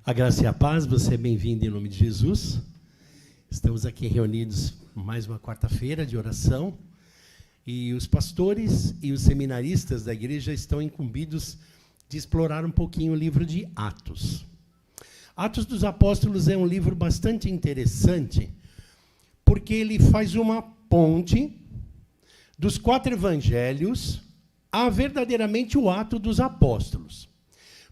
A graça e a paz, você é bem-vindo em nome de Jesus. Estamos aqui reunidos mais uma quarta-feira de oração e os pastores e os seminaristas da igreja estão incumbidos de explorar um pouquinho o livro de Atos. Atos dos Apóstolos é um livro bastante interessante porque ele faz uma ponte dos 4 evangelhos a verdadeiramente o ato dos apóstolos.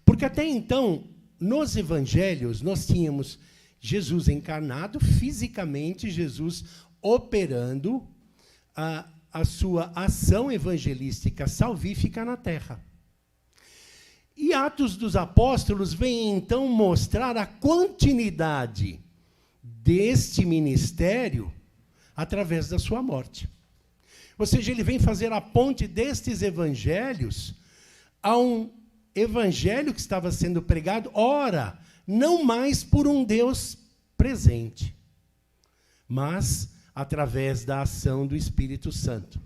Porque até então, nos evangelhos, nós tínhamos Jesus encarnado, fisicamente, Jesus operando a sua ação evangelística salvífica na terra. E Atos dos Apóstolos vem, então, mostrar a continuidade deste ministério através da sua morte. Ou seja, ele vem fazer a ponte destes evangelhos a um evangelho que estava sendo pregado, ora, não mais por um Deus presente, mas através da ação do Espírito Santo.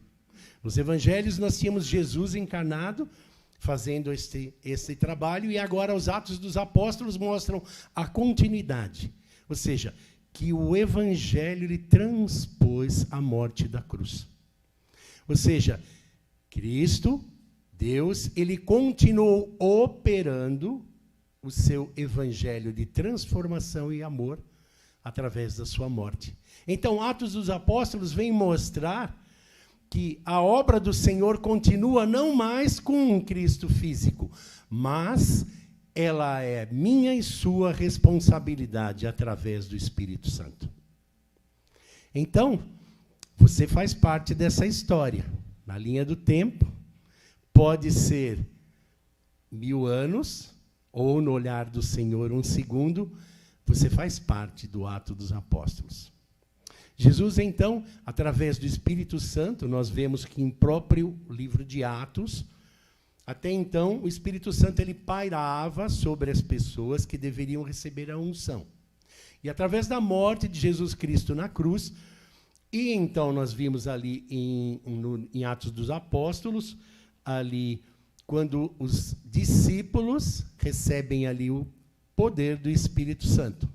Nos evangelhos nós tínhamos Jesus encarnado, fazendo esse trabalho, e agora os Atos dos Apóstolos mostram a continuidade. Ou seja, que o evangelho ele transpôs a morte da cruz. Ou seja, Cristo, Deus, ele continuou operando o seu evangelho de transformação e amor através da sua morte. Então, Atos dos Apóstolos vem mostrar que a obra do Senhor continua não mais com um Cristo físico, mas ela é minha e sua responsabilidade através do Espírito Santo. Então, você faz parte dessa história. Na linha do tempo, pode ser 1000 anos, ou no olhar do Senhor 1 segundo, você faz parte do ato dos apóstolos. Jesus, então, através do Espírito Santo, nós vemos que em próprio livro de Atos, até então, o Espírito Santo ele pairava sobre as pessoas que deveriam receber a unção. E através da morte de Jesus Cristo na cruz, e então nós vimos ali em Atos dos Apóstolos, ali quando os discípulos recebem ali o poder do Espírito Santo.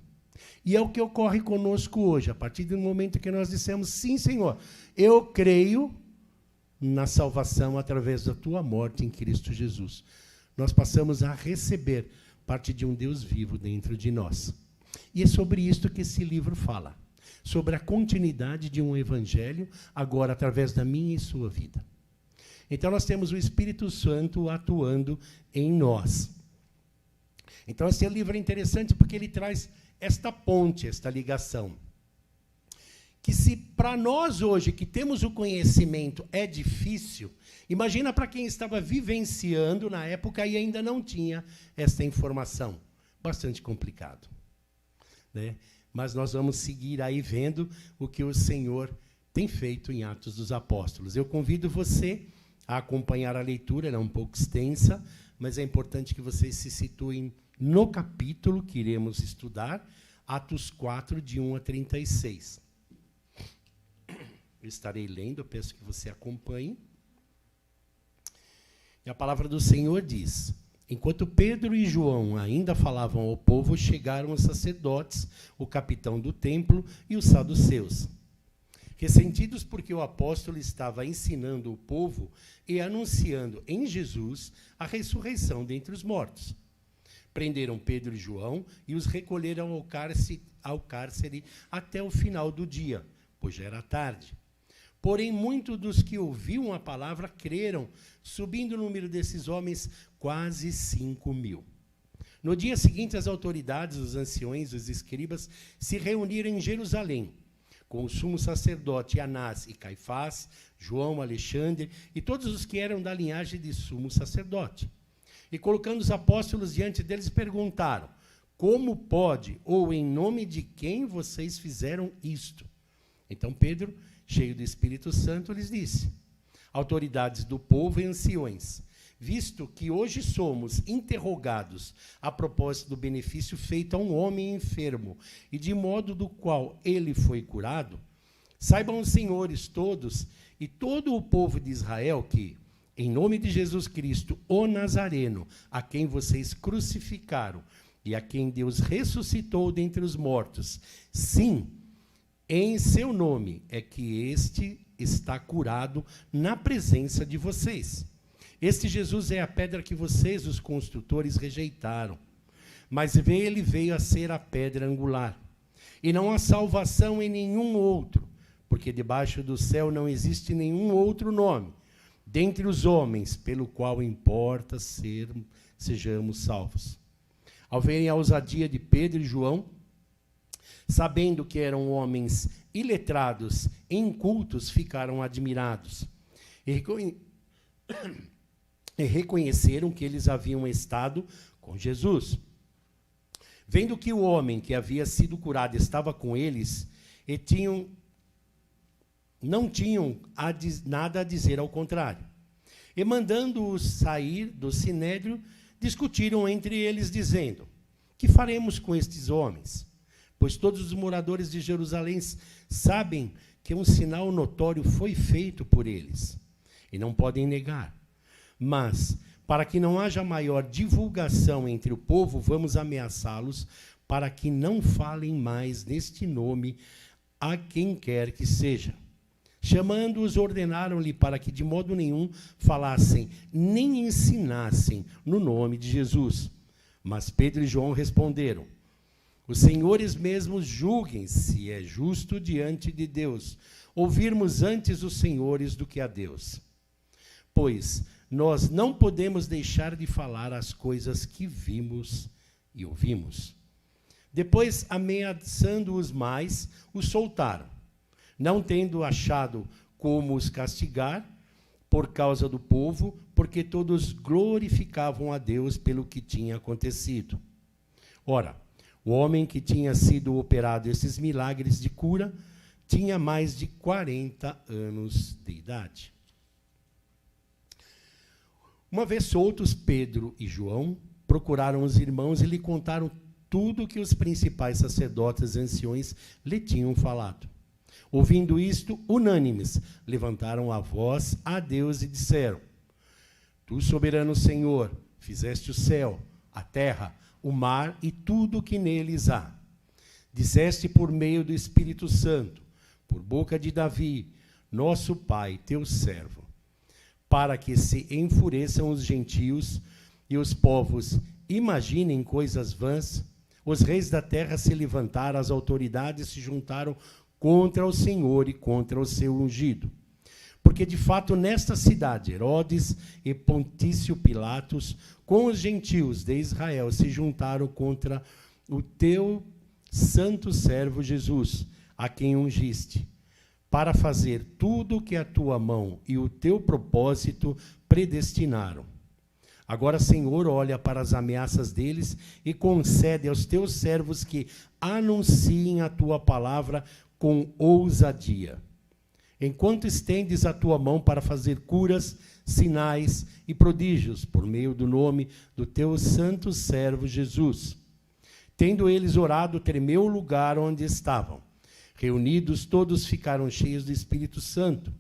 E é o que ocorre conosco hoje, a partir do momento que nós dissemos, sim, Senhor, eu creio na salvação através da tua morte em Cristo Jesus. Nós passamos a receber parte de um Deus vivo dentro de nós. E é sobre isso que esse livro fala, sobre a continuidade de um evangelho, agora através da minha e sua vida. Então, nós temos o Espírito Santo atuando em nós. Então, esse livro é interessante porque ele traz esta ponte, esta ligação. Que se para nós hoje, que temos o conhecimento, é difícil, imagina para quem estava vivenciando na época e ainda não tinha esta informação. Bastante complicado, né? Mas nós vamos seguir aí vendo o que o Senhor tem feito em Atos dos Apóstolos. Eu convido você a acompanhar a leitura, ela é um pouco extensa, mas é importante que vocês se situem no capítulo que iremos estudar, Atos 4, de 1 a 36. Eu estarei lendo, eu peço que você acompanhe. E a palavra do Senhor diz: enquanto Pedro e João ainda falavam ao povo, chegaram os sacerdotes, o capitão do templo e os saduceus. Ressentidos porque o apóstolo estava ensinando o povo e anunciando em Jesus a ressurreição dentre os mortos. Prenderam Pedro e João e os recolheram ao cárcere até o final do dia, pois já era tarde. Porém, muitos dos que ouviam a palavra creram, subindo o número desses homens quase 5.000. No dia seguinte, as autoridades, os anciões, os escribas, se reuniram em Jerusalém, com o sumo sacerdote Anás e Caifás, João, Alexandre e todos os que eram da linhagem de sumo sacerdote. E colocando os apóstolos diante deles, perguntaram: como pode, ou em nome de quem vocês fizeram isto? Então Pedro, cheio do Espírito Santo, lhes disse: autoridades do povo e anciões, visto que hoje somos interrogados a propósito do benefício feito a um homem enfermo e de modo do qual ele foi curado, saibam os senhores todos e todo o povo de Israel que, em nome de Jesus Cristo, o Nazareno, a quem vocês crucificaram, e a quem Deus ressuscitou dentre os mortos. Sim, em seu nome é que este está curado na presença de vocês. Este Jesus é a pedra que vocês, os construtores, rejeitaram, mas ele veio a ser a pedra angular. E não há salvação em nenhum outro, porque debaixo do céu não existe nenhum outro nome, dentre os homens, pelo qual importa sejamos salvos. Ao verem a ousadia de Pedro e João, sabendo que eram homens iletrados e incultos, ficaram admirados. E reconheceram que eles haviam estado com Jesus. Vendo que o homem que havia sido curado estava com eles, e não tinham nada a dizer ao contrário. E mandando-os sair do sinédrio, discutiram entre eles, dizendo: que faremos com estes homens? Pois todos os moradores de Jerusalém sabem que um sinal notório foi feito por eles, e não podem negar. Mas, para que não haja maior divulgação entre o povo, vamos ameaçá-los, para que não falem mais neste nome a quem quer que seja. Chamando-os, ordenaram-lhe para que de modo nenhum falassem, nem ensinassem no nome de Jesus. Mas Pedro e João responderam: os senhores mesmos julguem se é justo diante de Deus ouvirmos antes os senhores do que a Deus. Pois nós não podemos deixar de falar as coisas que vimos e ouvimos. Depois, ameaçando-os mais, os soltaram, não tendo achado como os castigar por causa do povo, porque todos glorificavam a Deus pelo que tinha acontecido. Ora, o homem que tinha sido operado esses milagres de cura tinha mais de 40 anos de idade. Uma vez soltos, Pedro e João procuraram os irmãos e lhe contaram tudo o que os principais sacerdotes e anciões lhe tinham falado. Ouvindo isto, unânimes, levantaram a voz a Deus e disseram: Tu, soberano Senhor, fizeste o céu, a terra, o mar e tudo o que neles há. Disseste por meio do Espírito Santo, por boca de Davi, nosso pai, teu servo, para que se enfureçam os gentios e os povos imaginem coisas vãs. Os reis da terra se levantaram, as autoridades se juntaram contra o Senhor e contra o seu ungido. Porque, de fato, nesta cidade, Herodes e Pontício Pilatos, com os gentios de Israel, se juntaram contra o teu santo servo Jesus, a quem ungiste, para fazer tudo o que a tua mão e o teu propósito predestinaram. Agora, Senhor, olha para as ameaças deles e concede aos teus servos que anunciem a tua palavra com ousadia. Enquanto estendes a tua mão para fazer curas, sinais e prodígios por meio do nome do teu santo servo Jesus. Tendo eles orado, tremeu o lugar onde estavam. Reunidos, todos ficaram cheios do Espírito Santo.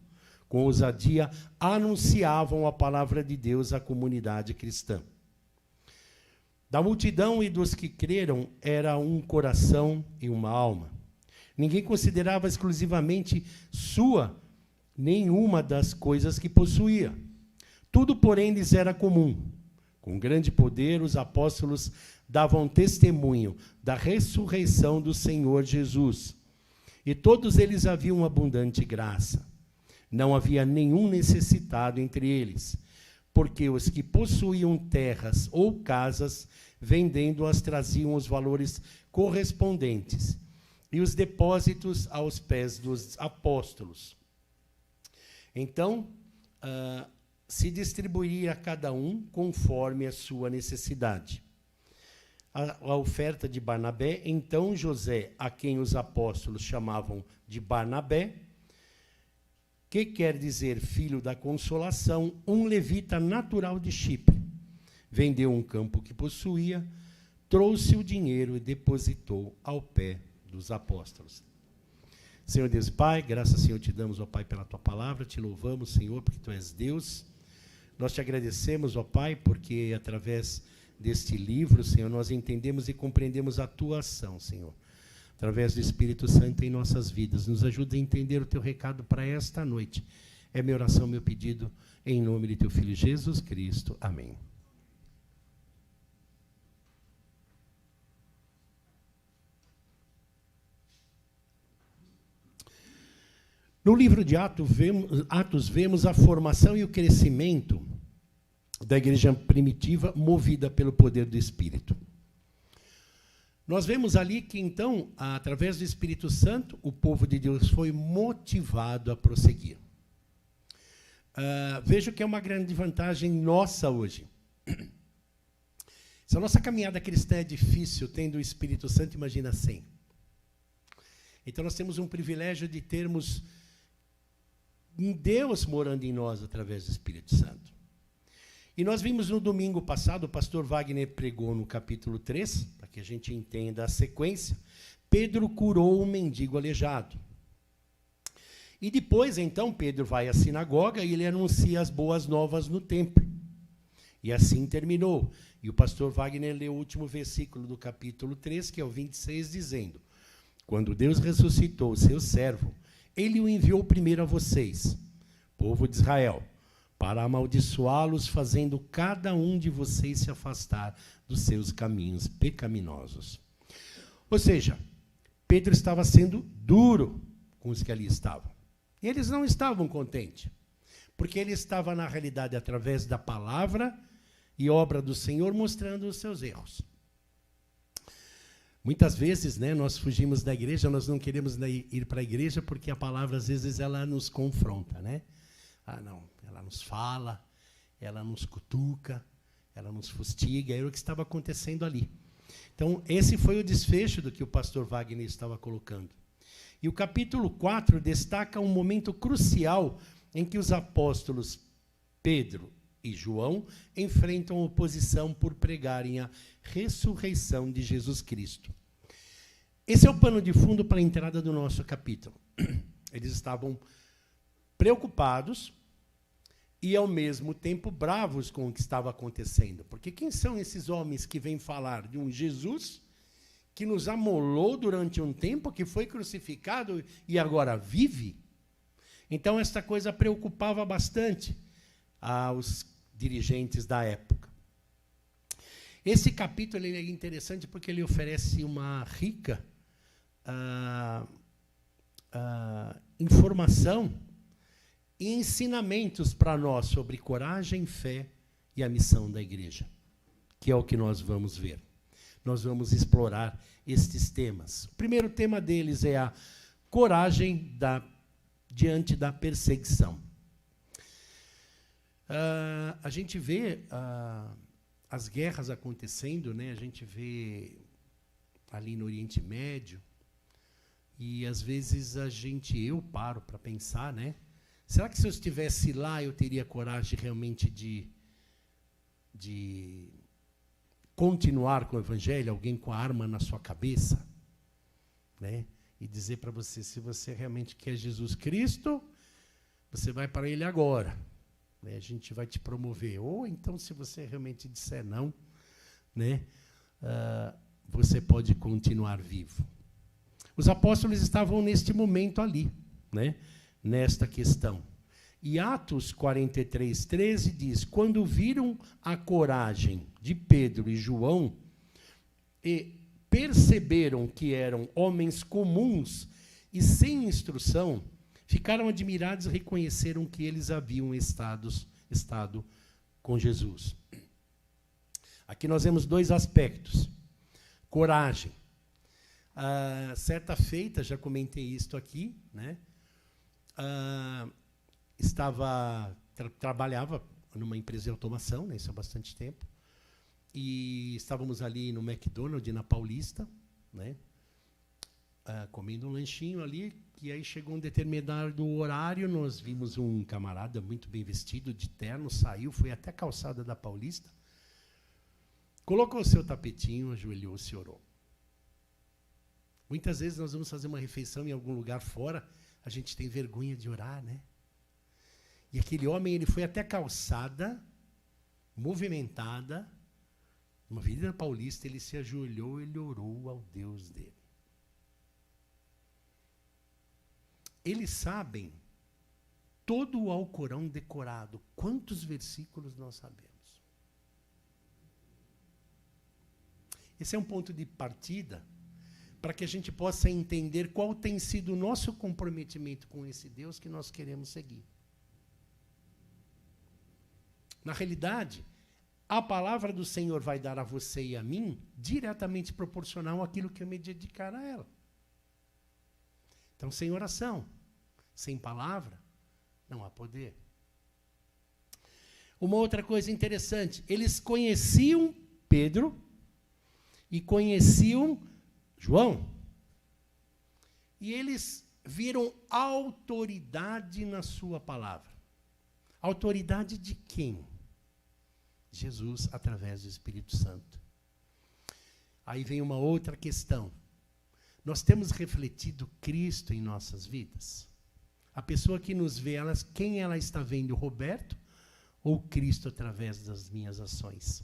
Com ousadia, anunciavam a palavra de Deus à comunidade cristã. Da multidão e dos que creram, era um coração e uma alma. Ninguém considerava exclusivamente sua nenhuma das coisas que possuía. Tudo, porém, lhes era comum. Com grande poder, os apóstolos davam testemunho da ressurreição do Senhor Jesus. E todos eles haviam abundante graça. Não havia nenhum necessitado entre eles, porque os que possuíam terras ou casas, vendendo-as, traziam os valores correspondentes e os depósitos aos pés dos apóstolos. Então, se distribuía a cada um conforme a sua necessidade. A oferta de Barnabé, então José, a quem os apóstolos chamavam de Barnabé, que quer dizer filho da consolação, um levita natural de Chipre, vendeu um campo que possuía, trouxe o dinheiro e depositou ao pé dos apóstolos. Senhor Deus e Pai, graças, Senhor, te damos, ó Pai, pela tua palavra, te louvamos, Senhor, porque tu és Deus. Nós te agradecemos, ó Pai, porque através deste livro, Senhor, nós entendemos e compreendemos a tua ação, Senhor, através do Espírito Santo em nossas vidas. Nos ajuda a entender o teu recado para esta noite. É minha oração, meu pedido, em nome de teu Filho Jesus Cristo. Amém. No livro de Atos, vemos a formação e o crescimento da igreja primitiva movida pelo poder do Espírito. Nós vemos ali que, então, através do Espírito Santo, o povo de Deus foi motivado a prosseguir. Vejo que é uma grande vantagem nossa hoje. Se a nossa caminhada cristã é difícil, tendo o Espírito Santo, imagina sem. Então, nós temos um privilégio de termos Deus morando em nós através do Espírito Santo. E nós vimos no domingo passado, o pastor Wagner pregou no capítulo 3, para que a gente entenda a sequência, Pedro curou um mendigo aleijado. E depois, então, Pedro vai à sinagoga e ele anuncia as boas novas no templo. E assim terminou. E o pastor Wagner leu o último versículo do capítulo 3, que é o 26, dizendo: quando Deus ressuscitou o seu servo, ele o enviou primeiro a vocês, povo de Israel, para amaldiçoá-los, fazendo cada um de vocês se afastar dos seus caminhos pecaminosos. Ou seja, Pedro estava sendo duro com os que ali estavam. E eles não estavam contentes, porque ele estava, na realidade, através da palavra e obra do Senhor, mostrando os seus erros. Muitas vezes, né, nós fugimos da igreja, nós não queremos ir para a igreja porque a palavra, às vezes, ela nos confronta, né? Não, ela nos fala, ela nos cutuca, ela nos fustiga, era o que estava acontecendo ali. Então, esse foi o desfecho do que o pastor Wagner estava colocando. E o capítulo 4 destaca um momento crucial em que os apóstolos Pedro e João enfrentam oposição por pregarem a ressurreição de Jesus Cristo. Esse é o pano de fundo para a entrada do nosso capítulo. Eles estavam preocupados e, ao mesmo tempo, bravos com o que estava acontecendo. Porque quem são esses homens que vêm falar de um Jesus que nos amolou durante um tempo, que foi crucificado e agora vive? Então, esta coisa preocupava bastante aos dirigentes da época. Esse capítulo ele é interessante porque ele oferece uma rica informação e ensinamentos para nós sobre coragem, fé e a missão da igreja, que é o que nós vamos ver. Nós vamos explorar estes temas. O primeiro tema deles é a coragem diante da perseguição. A gente vê as guerras acontecendo, né? A gente vê ali no Oriente Médio, e às vezes eu paro para pensar, né? Será que se eu estivesse lá eu teria coragem realmente de continuar com o Evangelho, alguém com a arma na sua cabeça, né? E dizer para você, se você realmente quer Jesus Cristo, você vai para Ele agora. Né? A gente vai te promover. Ou então, se você realmente disser não, né? Você pode continuar vivo. Os apóstolos estavam neste momento ali, né? Nesta questão. E Atos 43, 13 diz: quando viram a coragem de Pedro e João e perceberam que eram homens comuns e sem instrução, ficaram admirados e reconheceram que eles haviam estado com Jesus. Aqui nós vemos dois aspectos. Coragem. Certa feita, já comentei isto aqui, né? Trabalhava numa empresa de automação, né, isso há bastante tempo, e estávamos ali no McDonald's, na Paulista, né, comendo um lanchinho ali, e aí chegou um determinado horário, nós vimos um camarada muito bem vestido, de terno, saiu, foi até a calçada da Paulista, colocou o seu tapetinho, ajoelhou-se e orou. Muitas vezes nós vamos fazer uma refeição em algum lugar fora, a gente tem vergonha de orar, né? E aquele homem, ele foi até a calçada, movimentada, numa Avenida Paulista, ele se ajoelhou, ele orou ao Deus dele. Eles sabem todo o Alcorão decorado. Quantos versículos nós sabemos? Esse é um ponto de partida para que a gente possa entender qual tem sido o nosso comprometimento com esse Deus que nós queremos seguir. Na realidade, a palavra do Senhor vai dar a você e a mim diretamente proporcional àquilo que eu me dedicar a ela. Então, sem oração, sem palavra, não há poder. Uma outra coisa interessante, eles conheciam Pedro e conheciam João. E eles viram autoridade na sua palavra. Autoridade de quem? Jesus, através do Espírito Santo. Aí vem uma outra questão. Nós temos refletido Cristo em nossas vidas? A pessoa que nos vê, quem ela está vendo, Roberto ou Cristo através das minhas ações?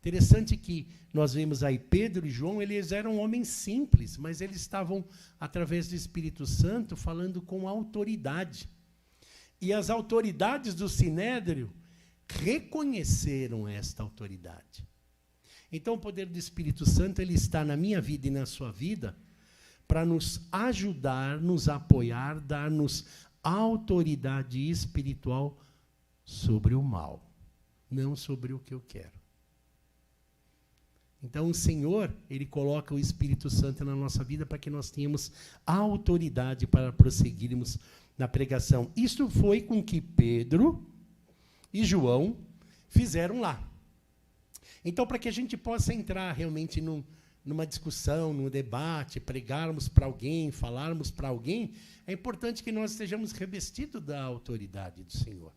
Interessante que nós vemos aí Pedro e João, eles eram homens simples, mas eles estavam, através do Espírito Santo, falando com autoridade. E as autoridades do Sinédrio reconheceram esta autoridade. Então, o poder do Espírito Santo, ele está na minha vida e na sua vida para nos ajudar, nos apoiar, dar-nos autoridade espiritual sobre o mal, não sobre o que eu quero. Então, o Senhor, ele coloca o Espírito Santo na nossa vida para que nós tenhamos autoridade para prosseguirmos na pregação. Isso foi com que Pedro e João fizeram lá. Então, para que a gente possa entrar realmente numa discussão, num debate, pregarmos para alguém, falarmos para alguém, é importante que nós estejamos revestidos da autoridade do Senhor,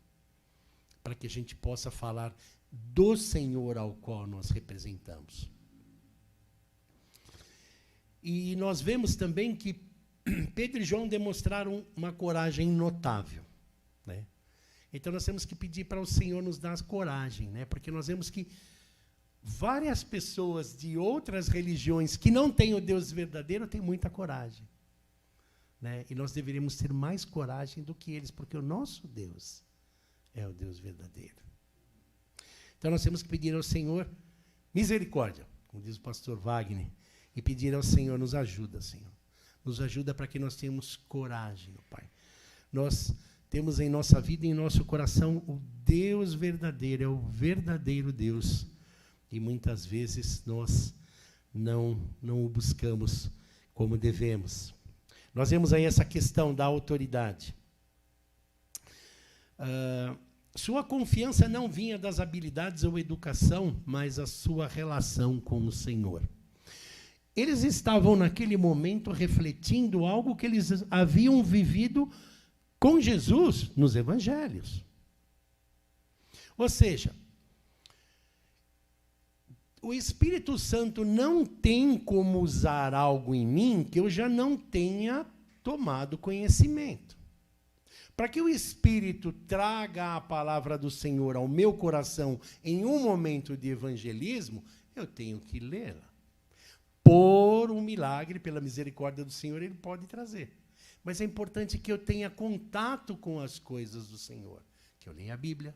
para que a gente possa falar do Senhor ao qual nós representamos. E nós vemos também que Pedro e João demonstraram uma coragem notável, né? Então nós temos que pedir para o Senhor nos dar coragem, né? Porque nós vemos que várias pessoas de outras religiões que não têm o Deus verdadeiro têm muita coragem, né? E nós deveríamos ter mais coragem do que eles, porque o nosso Deus é o Deus verdadeiro. Então nós temos que pedir ao Senhor misericórdia, como diz o pastor Wagner, e pedir ao Senhor, nos ajuda, Senhor. Nos ajuda para que nós tenhamos coragem, ó Pai. Nós temos em nossa vida e em nosso coração o Deus verdadeiro, é o verdadeiro Deus. E muitas vezes nós não o buscamos como devemos. Nós vemos aí essa questão da autoridade. Sua confiança não vinha das habilidades ou educação, mas a sua relação com o Senhor. Eles estavam, naquele momento, refletindo algo que eles haviam vivido com Jesus nos evangelhos. Ou seja, o Espírito Santo não tem como usar algo em mim que eu já não tenha tomado conhecimento. Para que o Espírito traga a palavra do Senhor ao meu coração em um momento de evangelismo, eu tenho que lê-la. Por um milagre, pela misericórdia do Senhor, ele pode trazer. Mas é importante que eu tenha contato com as coisas do Senhor. Que eu leia a Bíblia,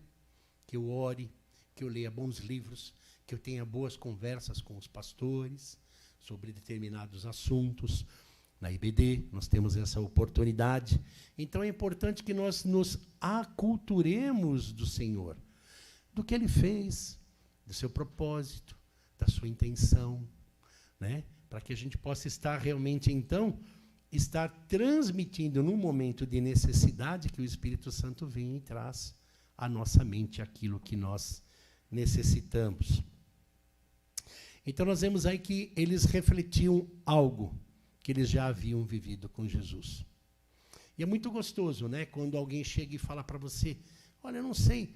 que eu ore, que eu leia bons livros, que eu tenha boas conversas com os pastores sobre determinados assuntos. Na IBD, nós temos essa oportunidade. Então, é importante que nós nos aculturemos do Senhor, do que Ele fez, do seu propósito, da sua intenção, né? Para que a gente possa estar realmente, então, estar transmitindo, num momento de necessidade, que o Espírito Santo vem e traz à nossa mente aquilo que nós necessitamos. Então, nós vemos aí que eles refletiam algo que eles já haviam vivido com Jesus. E é muito gostoso, né, quando alguém chega e fala para você, olha, eu não sei,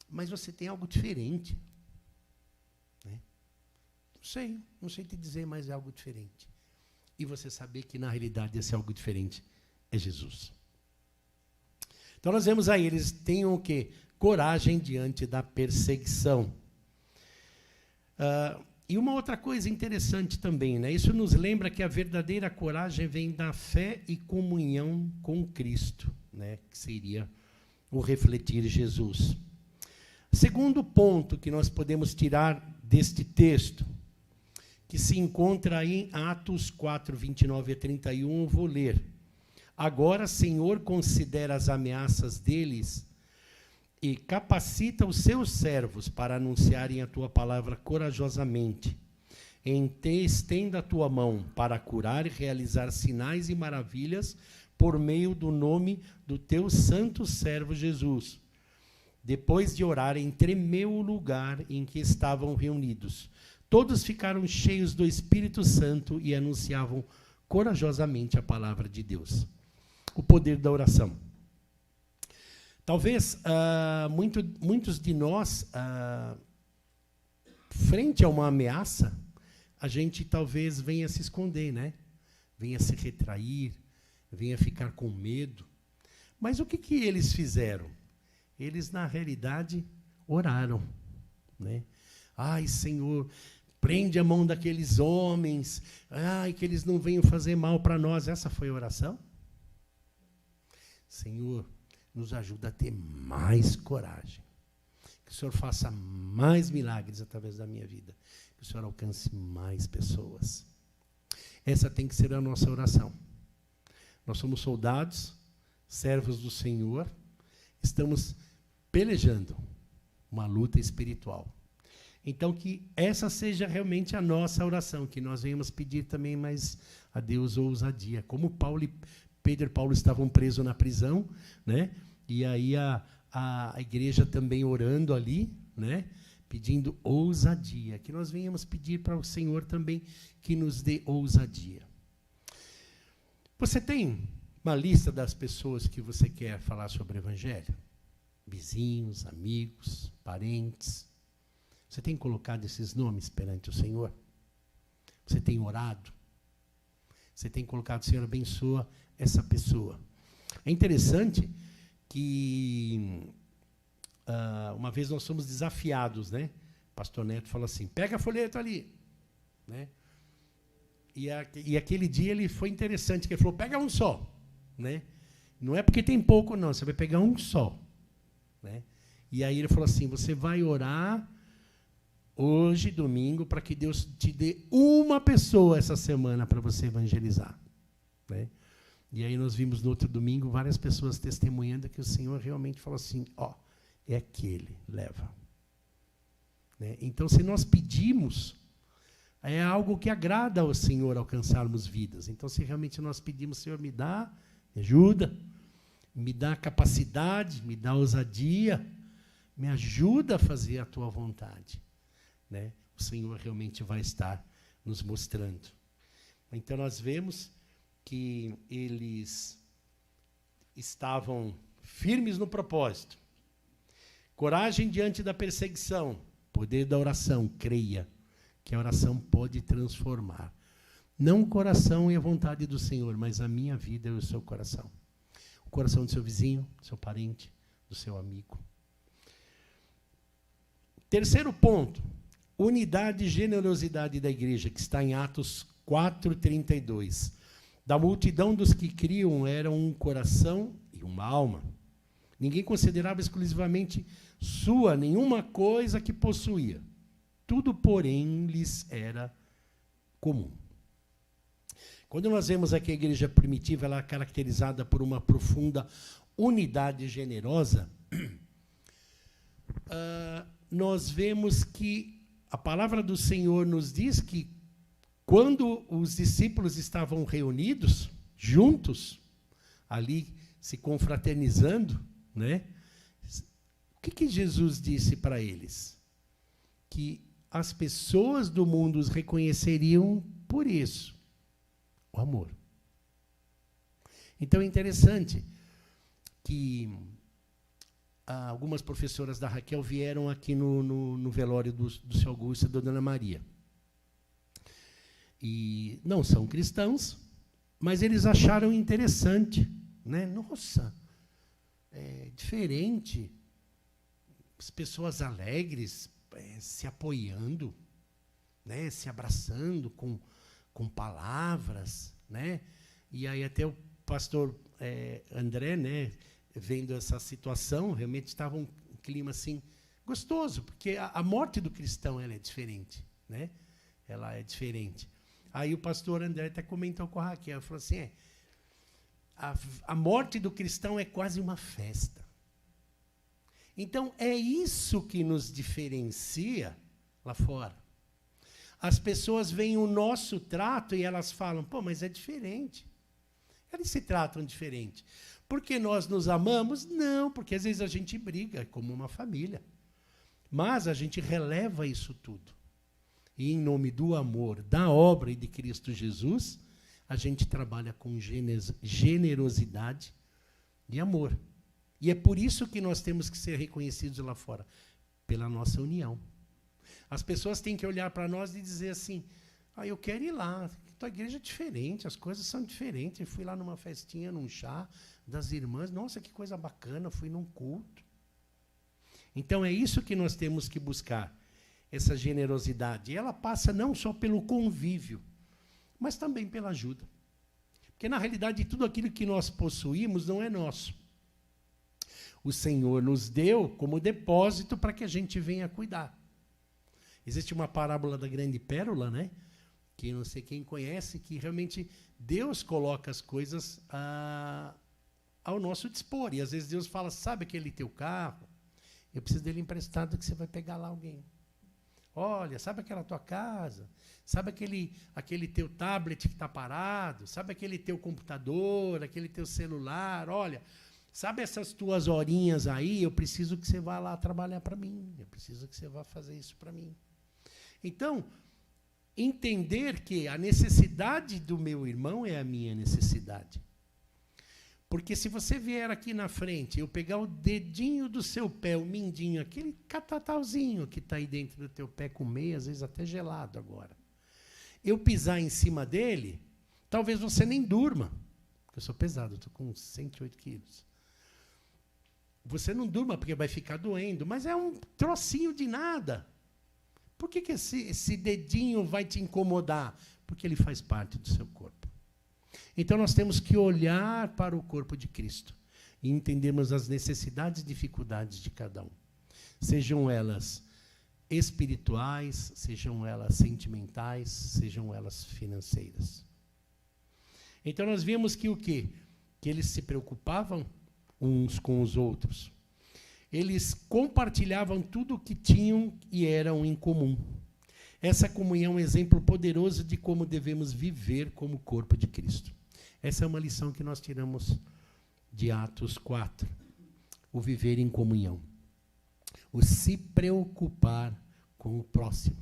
mas você tem algo diferente. Né? Não sei te dizer, mas é algo diferente. E você saber que, na realidade, esse algo diferente é Jesus. Então, nós vemos aí, eles têm o quê? Coragem diante da perseguição. E uma outra coisa interessante também, né? Isso nos lembra que a verdadeira coragem vem da fé e comunhão com Cristo, né? Que seria o refletir Jesus. Segundo ponto que nós podemos tirar deste texto, que se encontra em Atos 4, 29 a 31, eu vou ler. Agora, Senhor, considera as ameaças deles e capacita os seus servos para anunciarem a tua palavra corajosamente. Estenda a tua mão para curar e realizar sinais e maravilhas por meio do nome do teu santo servo Jesus. Depois de orarem, tremeu o lugar em que estavam reunidos. Todos ficaram cheios do Espírito Santo e anunciavam corajosamente a palavra de Deus. O poder da oração. Talvez muitos de nós, frente a uma ameaça, a gente talvez venha se esconder, né? Venha se retrair, venha ficar com medo. Mas o que eles fizeram? Eles, na realidade, oraram, né? Ai, Senhor, prende a mão daqueles homens, ai, que eles não venham fazer mal para nós. Essa foi a oração? Senhor, nos ajuda a ter mais coragem. Que o Senhor faça mais milagres através da minha vida. Que o Senhor alcance mais pessoas. Essa tem que ser a nossa oração. Nós somos soldados, servos do Senhor, estamos pelejando uma luta espiritual. Então, que essa seja realmente a nossa oração, que nós venhamos pedir também mais a Deus ousadia. Como Pedro e Paulo estavam presos na prisão, né? E aí a igreja também orando ali, né? Pedindo ousadia. Que nós venhamos pedir para o Senhor também que nos dê ousadia. Você tem uma lista das pessoas que você quer falar sobre o Evangelho? Vizinhos, amigos, parentes. Você tem colocado esses nomes perante o Senhor? Você tem orado? Você tem colocado, Senhor, abençoa essa pessoa. É interessante que uma vez nós fomos desafiados, né? O pastor Neto falou assim, pega a folheto ali. Né? E aquele dia ele foi interessante, que ele falou, pega um só. Né? Não é porque tem pouco, não, você vai pegar um só. Né? E aí ele falou assim, você vai orar hoje, domingo, para que Deus te dê uma pessoa essa semana para você evangelizar. Né? E aí nós vimos no outro domingo várias pessoas testemunhando que o Senhor realmente falou assim, ó, é aquele, leva. Né? Então, se nós pedimos, é algo que agrada ao Senhor alcançarmos vidas. Então, se realmente nós pedimos, Senhor, me dá, me ajuda, me dá capacidade, me dá ousadia, me ajuda a fazer a tua vontade. Né? O Senhor realmente vai estar nos mostrando. Então, nós vemos que eles estavam firmes no propósito. Coragem diante da perseguição. Poder da oração. Creia que a oração pode transformar. Não o coração e a vontade do Senhor, mas a minha vida e o seu coração. O coração do seu vizinho, do seu parente, do seu amigo. Terceiro ponto. Unidade e generosidade da igreja, que está em Atos 4:32. Da multidão dos que criam era um coração e uma alma. Ninguém considerava exclusivamente sua nenhuma coisa que possuía. Tudo, porém, lhes era comum. Quando nós vemos aqui a igreja primitiva, ela é caracterizada por uma profunda unidade generosa, nós vemos que a palavra do Senhor nos diz que quando os discípulos estavam reunidos, juntos, ali se confraternizando, né? O que Jesus disse para eles? Que as pessoas do mundo os reconheceriam por isso, o amor. Então é interessante que algumas professoras da Raquel vieram aqui no velório do seu Augusto e da Dona Maria. E não são cristãos, mas eles acharam interessante, né? Nossa, é diferente, as pessoas alegres se apoiando, né, se abraçando com palavras, né? E aí até o pastor André, né, vendo essa situação, realmente estava um clima assim gostoso, porque a morte do cristão ela é diferente, né? Ela é diferente. Aí o pastor André até comentou com a Raquel, falou assim, a morte do cristão é quase uma festa. Então, é isso que nos diferencia lá fora. As pessoas veem o nosso trato e elas falam, pô, mas é diferente. Eles se tratam diferente. Porque nós nos amamos? Não, porque às vezes a gente briga como uma família. Mas a gente releva isso tudo. E em nome do amor, da obra e de Cristo Jesus, a gente trabalha com generosidade e amor. E é por isso que nós temos que ser reconhecidos lá fora, pela nossa união. As pessoas têm que olhar para nós e dizer assim, eu quero ir lá, tua igreja é diferente, as coisas são diferentes. Eu fui lá numa festinha, num chá das irmãs, nossa, que coisa bacana, fui num culto. Então é isso que nós temos que buscar, essa generosidade. E ela passa não só pelo convívio, mas também pela ajuda. Porque, na realidade, tudo aquilo que nós possuímos não é nosso. O Senhor nos deu como depósito para que a gente venha cuidar. Existe uma parábola da grande pérola, né? Que não sei quem conhece, que realmente Deus coloca as coisas ao nosso dispor. E às vezes Deus fala, sabe aquele teu carro? Eu preciso dele emprestado que você vai pegar lá alguém. Olha, sabe aquela tua casa? Sabe aquele teu tablet que está parado? Sabe aquele teu computador, aquele teu celular? Olha, sabe essas tuas horinhas aí? Eu preciso que você vá lá trabalhar para mim. Eu preciso que você vá fazer isso para mim. Então, entender que a necessidade do meu irmão é a minha necessidade. Porque se você vier aqui na frente, eu pegar o dedinho do seu pé, o mindinho, aquele catatalzinho que está aí dentro do teu pé com meia, às vezes até gelado agora, eu pisar em cima dele, talvez você nem durma. Porque eu sou pesado, estou com 108 quilos. Você não durma porque vai ficar doendo, mas é um trocinho de nada. Por que esse dedinho vai te incomodar? Porque ele faz parte do seu corpo. Então, nós temos que olhar para o corpo de Cristo e entendermos as necessidades e dificuldades de cada um. Sejam elas espirituais, sejam elas sentimentais, sejam elas financeiras. Então, nós vimos que o quê? Que eles se preocupavam uns com os outros. Eles compartilhavam tudo o que tinham e eram em comum. Essa comunhão é um exemplo poderoso de como devemos viver como corpo de Cristo. Essa é uma lição que nós tiramos de Atos 4. O viver em comunhão. O se preocupar com o próximo.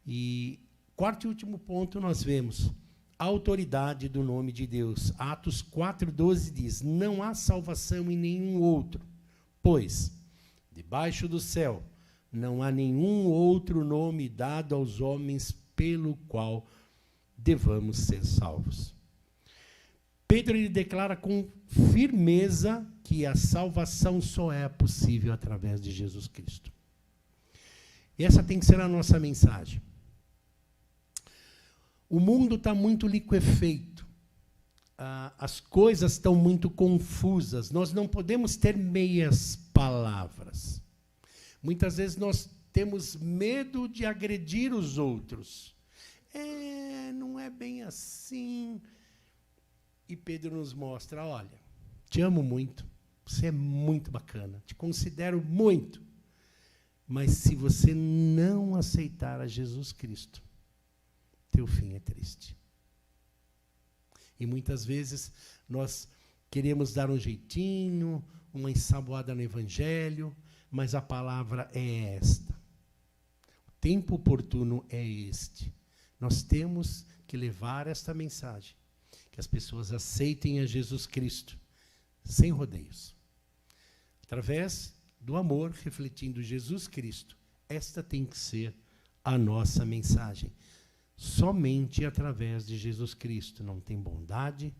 E quarto e último ponto nós vemos a autoridade do nome de Deus. Atos 4:12 diz, não há salvação em nenhum outro, pois, debaixo do céu, não há nenhum outro nome dado aos homens pelo qual devamos ser salvos. Pedro ele declara com firmeza que a salvação só é possível através de Jesus Cristo. E essa tem que ser a nossa mensagem. O mundo está muito liquefeito. As coisas estão muito confusas. Nós não podemos ter meias palavras. Muitas vezes nós temos medo de agredir os outros. Não é bem assim. E Pedro nos mostra, olha, te amo muito, você é muito bacana, te considero muito. Mas se você não aceitar a Jesus Cristo, teu fim é triste. E muitas vezes nós queremos dar um jeitinho, uma ensaboada no Evangelho, mas a palavra é esta. O tempo oportuno é este. Nós temos que levar esta mensagem, que as pessoas aceitem a Jesus Cristo, sem rodeios. Através do amor, refletindo Jesus Cristo. Esta tem que ser a nossa mensagem. Somente através de Jesus Cristo. Não tem bondade,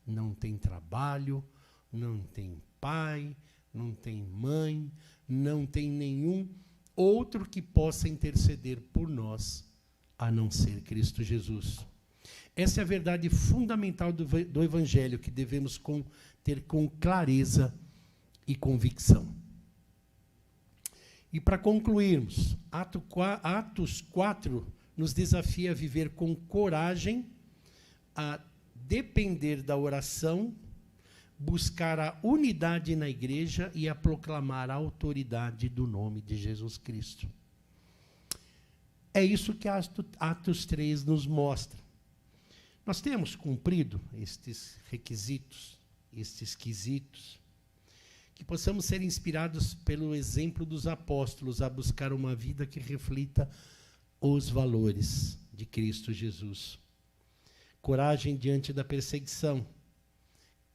não tem trabalho, não tem pai, não tem mãe, não tem nenhum outro que possa interceder por nós a não ser Cristo Jesus. Essa é a verdade fundamental do Evangelho, que devemos ter com clareza e convicção. E para concluirmos, Atos 4 nos desafia a viver com coragem, a depender da oração, buscar a unidade na igreja e a proclamar a autoridade do nome de Jesus Cristo. É isso que Atos 3 nos mostra. Nós temos cumprido estes requisitos, estes quesitos, que possamos ser inspirados pelo exemplo dos apóstolos a buscar uma vida que reflita os valores de Cristo Jesus. Coragem diante da perseguição,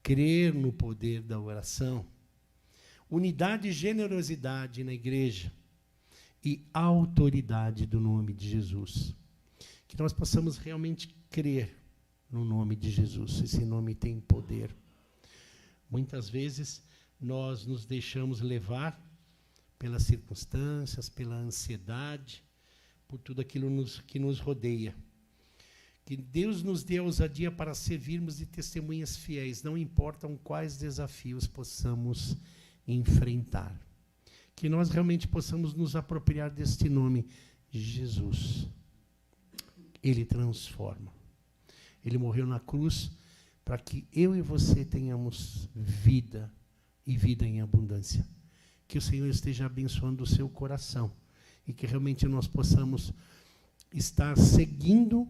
crer no poder da oração, unidade e generosidade na igreja e autoridade do nome de Jesus. Que nós possamos realmente crer no nome de Jesus. Esse nome tem poder. Muitas vezes nós nos deixamos levar pelas circunstâncias, pela ansiedade, por tudo aquilo que nos rodeia. Que Deus nos dê ousadia para servirmos de testemunhas fiéis, não importam quais desafios possamos enfrentar. Que nós realmente possamos nos apropriar deste nome, Jesus. Ele transforma. Ele morreu na cruz para que eu e você tenhamos vida e vida em abundância. Que o Senhor esteja abençoando o seu coração e que realmente nós possamos estar seguindo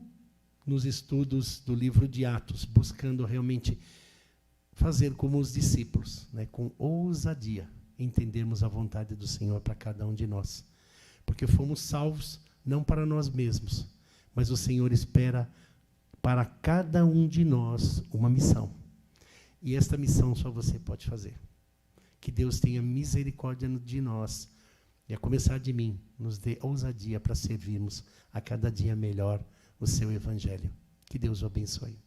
nos estudos do livro de Atos, buscando realmente fazer como os discípulos, né, com ousadia, entendermos a vontade do Senhor para cada um de nós. Porque fomos salvos não para nós mesmos, mas o Senhor espera para cada um de nós uma missão. E esta missão só você pode fazer. Que Deus tenha misericórdia de nós, e a começar de mim, nos dê ousadia para servirmos a cada dia melhor o seu Evangelho. Que Deus o abençoe.